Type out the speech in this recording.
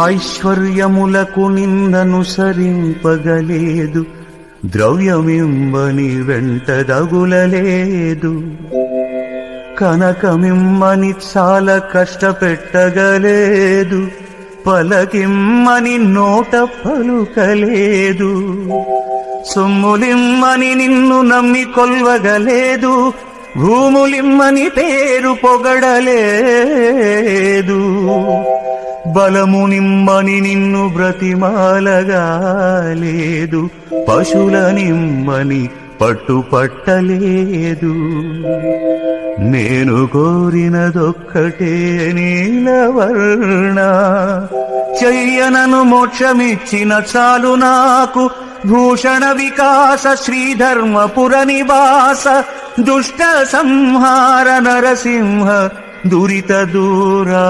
ఐశ్వర్యములకు నిందనుసరింపగలేదు, ద్రవ్యమిమ్మని వెంటదగులలేదు. కనకమిమ్మని చాలా కష్టపెట్టగలేదు, పలకిమ్మని నోట పలుకలేదు. సొమ్ములిమ్మని నిన్ను నమ్మి కొల్వగలేదు, భూములిమ్మని పేరు పొగడలేదు. బలమునిమ్మని నిన్ను బ్రతిమాలగాలేదు, పశులనిమ్మని పట్టుపట్టలేదు. నేను కోరినదొక్కటే నీలవర్ణ, చెయ్యనను మోక్షమిచ్చిన చాలు నాకు. భూషణ వికాస శ్రీధర్మపుర నివాస, దుష్ట సంహార నరసింహ దురిత దూరా.